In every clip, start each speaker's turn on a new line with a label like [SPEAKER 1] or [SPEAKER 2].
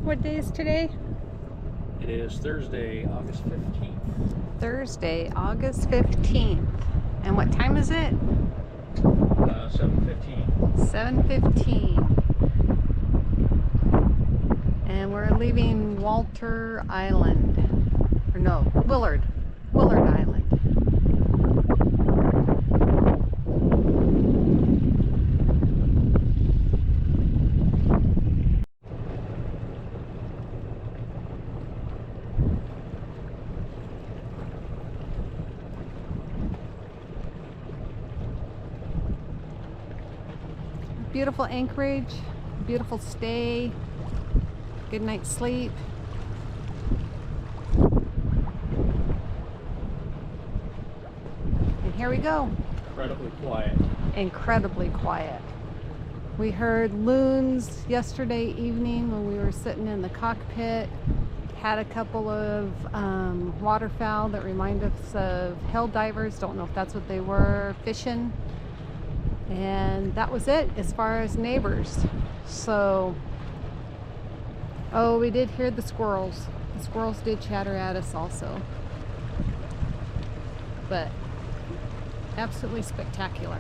[SPEAKER 1] What day is today?
[SPEAKER 2] It is Thursday, August 15th.
[SPEAKER 1] Thursday, August 15th. And what time is it?
[SPEAKER 2] 7:15.
[SPEAKER 1] 7:15. And we're leaving Walter Island. Or no, Willard Island. Beautiful anchorage, beautiful stay, good night's sleep. And here we go.
[SPEAKER 2] Incredibly quiet.
[SPEAKER 1] Incredibly quiet. We heard loons yesterday evening when we were sitting in the cockpit. Had a couple of waterfowl that remind us of hell divers. Don't know if that's what they were, fishing. And that was it as far as neighbors. So, oh, we did hear the squirrels. The squirrels did chatter at us also. But absolutely spectacular.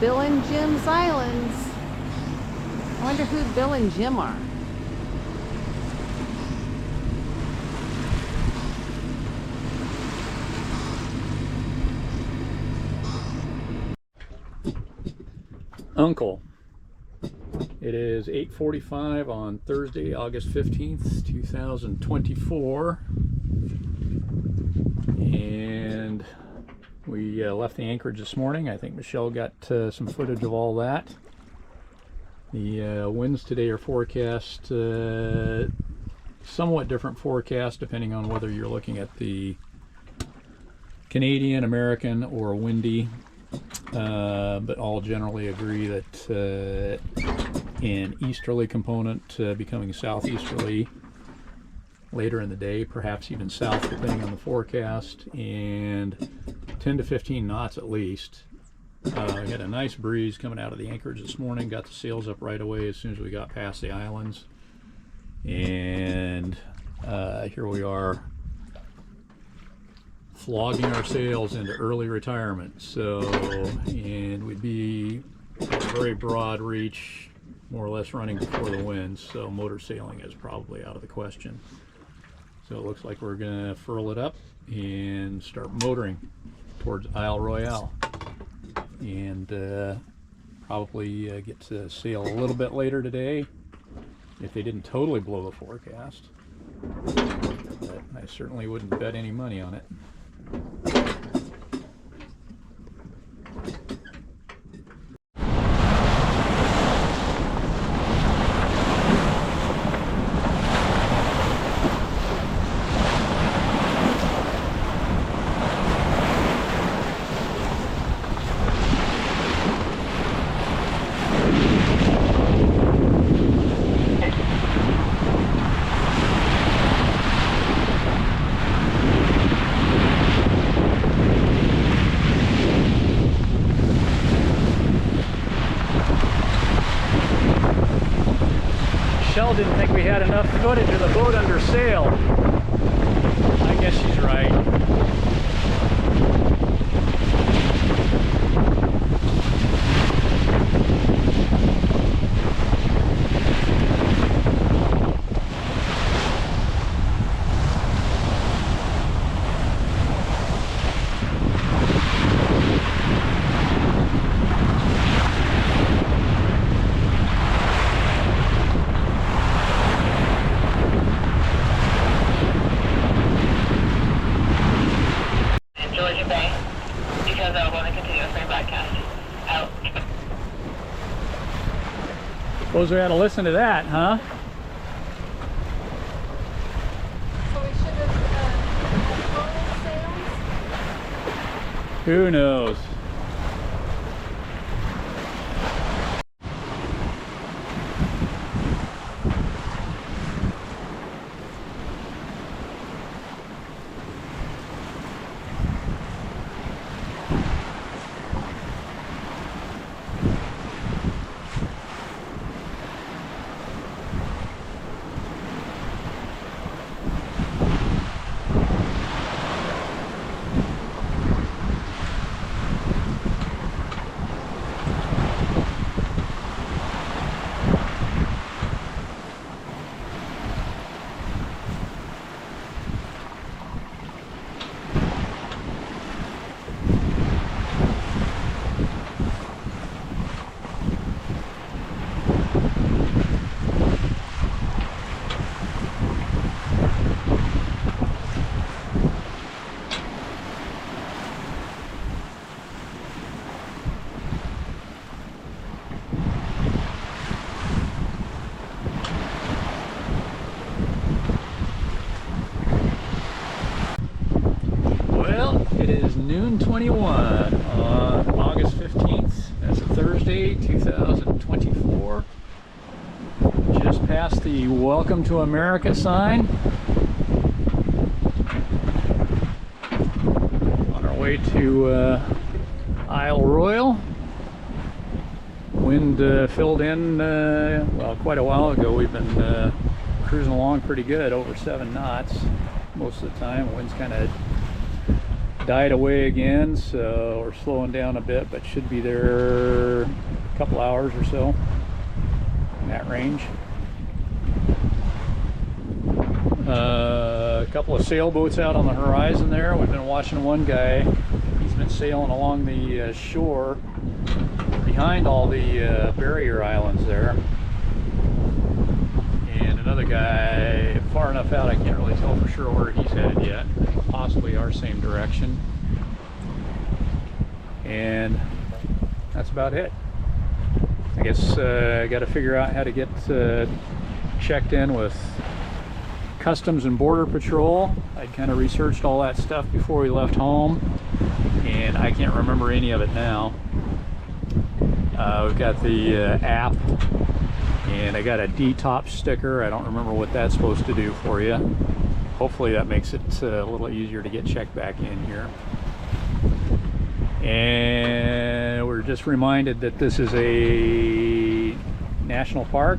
[SPEAKER 1] Bill and Jim's Islands. I wonder who Bill and Jim are.
[SPEAKER 2] Uncle. It is 8:45 on Thursday, August 15th, 2024. And we left the anchorage this morning. I think Michelle got some footage of all that. The winds today are forecast, somewhat different forecast depending on whether you're looking at the Canadian, American, or windy. But all generally agree that an easterly component becoming southeasterly later in the day, perhaps even south depending on the forecast, and 10 to 15 knots at least. We had a nice breeze coming out of the anchorage this morning, got the sails up right away as soon as we got past the islands, and here we are flogging our sails into early retirement. So, and we'd be a very broad reach, more or less running before the wind, so motor sailing is probably out of the question. So it looks like we're gonna furl it up and start motoring towards Isle Royale, and probably get to sail a little bit later today if they didn't totally blow the forecast. But I certainly wouldn't bet any money on it. Michelle didn't think we had enough footage of the boat under sail. I guess she's right. Suppose we ought to listen to that, huh?
[SPEAKER 1] So we should have had sails.
[SPEAKER 2] Who knows? It is noon 21 on August 15th. That's a Thursday, 2024. Just past the Welcome to America sign. On our way to Isle Royale. Wind filled in, well, quite a while ago. We've been cruising along pretty good, over 7 knots most of the time. Wind's kind of died away again, so we're slowing down a bit, but should be there a couple hours or so in that range. A couple of sailboats out on the horizon there. We've been watching one guy. He's been sailing along the shore behind all the barrier islands there, and another guy far enough out I can't really tell for sure where he's headed yet. Possibly our same direction. And that's about it. I guess I got to figure out how to get checked in with Customs and Border Patrol. I'd kind of researched all that stuff before we left home, and I can't remember any of it now. We've got the app, and I got a D-top sticker. I don't remember what that's supposed to do for you. Hopefully that makes it a little easier to get checked back in here. And we're just reminded that this is a national park,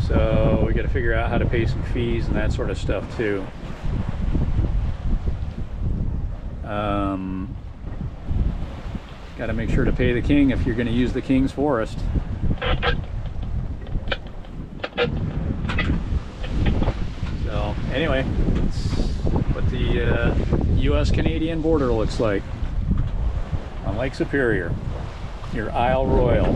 [SPEAKER 2] so we got to figure out how to pay some fees and that sort of stuff too. Got to make sure to pay the king if you're going to use the king's forest. So anyway, that's what the U.S.-Canadian border looks like on Lake Superior, near Isle Royale.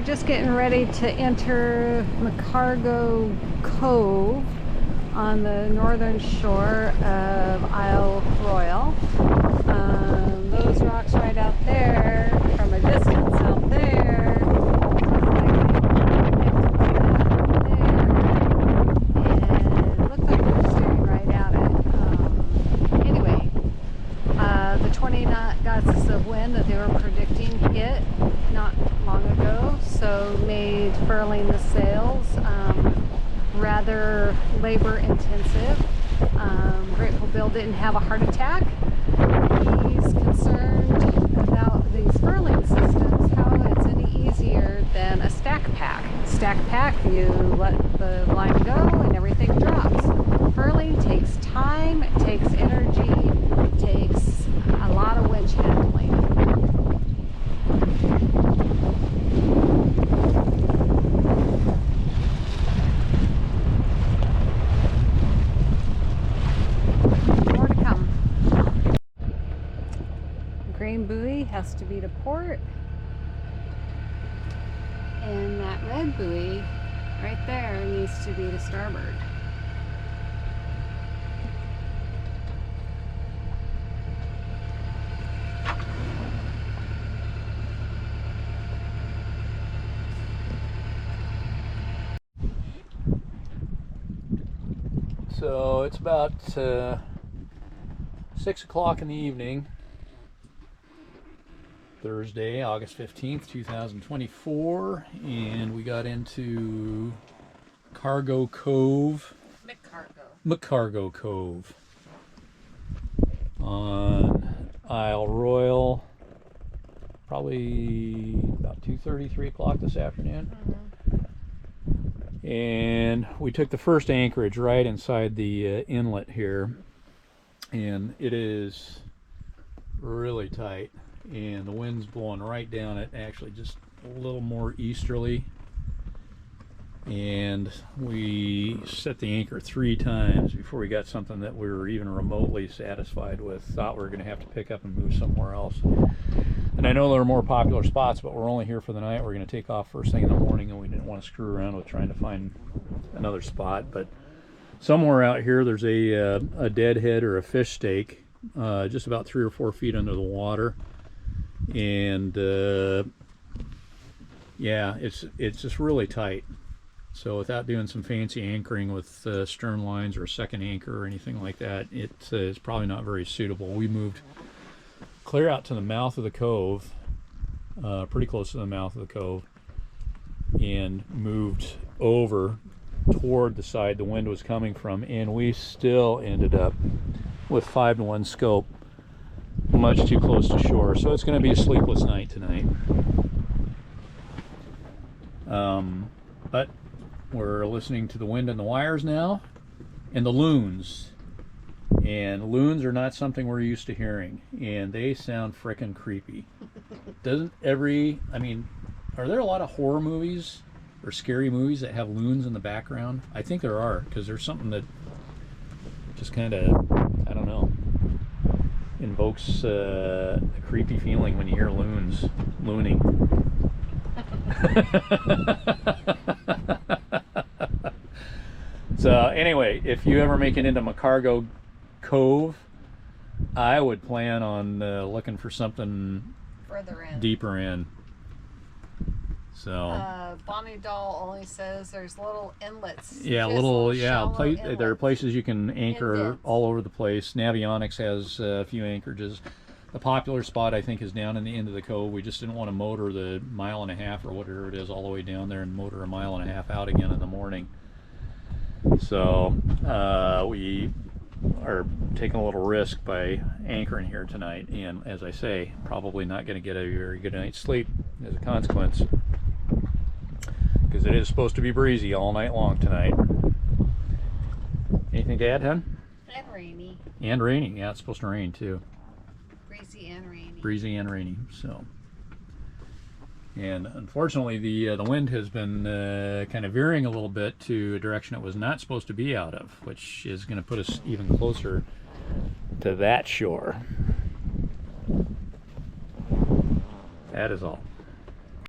[SPEAKER 1] just getting ready to enter McCargoe Cove on the northern shore of Isle Royale. Those rocks right out there, from a distance out there, and it looked like we were staring right at it. Anyway, the 20 gusts of wind that they were predicting hit not long ago, so made furling the sails rather labor intensive. Grateful Bill didn't have a heart attack. He's concerned about these furling systems, how it's any easier than a stack pack. Stack pack, you let the line go and everything drops. Furling takes time, it takes energy, it takes a lot of winch handling. More to come. Green buoy has to be to port, and that red buoy right there needs to be to starboard.
[SPEAKER 2] So it's about 6 o'clock in the evening, Thursday, August 15th, 2024, and we got into McCargoe Cove. McCargoe Cove on Isle Royale, probably about 2:30, 3 o'clock this afternoon. And we took the first anchorage right inside the inlet here, and it is really tight, and the wind's blowing right down it, actually just a little more easterly, and we set the anchor 3 times before we got something that we were even remotely satisfied with. Thought we were going to have to pick up and move somewhere else. And I know there are more popular spots, but we're only here for the night. We're going to take off first thing in the morning, and we didn't want to screw around with trying to find another spot. But somewhere out here, there's a deadhead or a fish stake, just about 3 or 4 feet under the water. And yeah, it's just really tight. So without doing some fancy anchoring with stern lines or a second anchor or anything like that, it's probably not very suitable. We moved clear out to the mouth of the cove, pretty close to the mouth of the cove, and moved over toward the side the wind was coming from, and we still ended up with 5-to-1 scope, much too close to shore. So it's going to be a sleepless night tonight. But we're listening to the wind and the wires now, and the loons. And loons are not something we're used to hearing, and they sound frickin' creepy. I mean, are there a lot of horror movies or scary movies that have loons in the background? I think there are, because there's something that just kind of, I don't know, invokes a creepy feeling when you hear loons looning. So anyway, if you ever make it into McCargoe Cove, I would plan on looking for something
[SPEAKER 1] Further in.
[SPEAKER 2] deeper in. So
[SPEAKER 1] Bonnie Doll only says there's little inlets.
[SPEAKER 2] yeah, there are places you can anchor
[SPEAKER 1] Indents.
[SPEAKER 2] all over the place. Navionics has a few anchorages. The popular spot, I think, is down in the end of the cove. We just didn't want to motor the 1.5 miles or whatever it is all the way down there and motor 1.5 miles out again in the morning. So we are taking a little risk by anchoring here tonight, and as I say, probably not going to get a very good night's sleep as a consequence, because it is supposed to be breezy all night long tonight. Anything to add, hon?
[SPEAKER 1] And rainy.
[SPEAKER 2] And rainy. Yeah, it's supposed to rain too.
[SPEAKER 1] Breezy and rainy.
[SPEAKER 2] Breezy and rainy. So, and unfortunately, the wind has been kind of veering a little bit to a direction it was not supposed to be out of, which is going to put us even closer to that shore. That is all.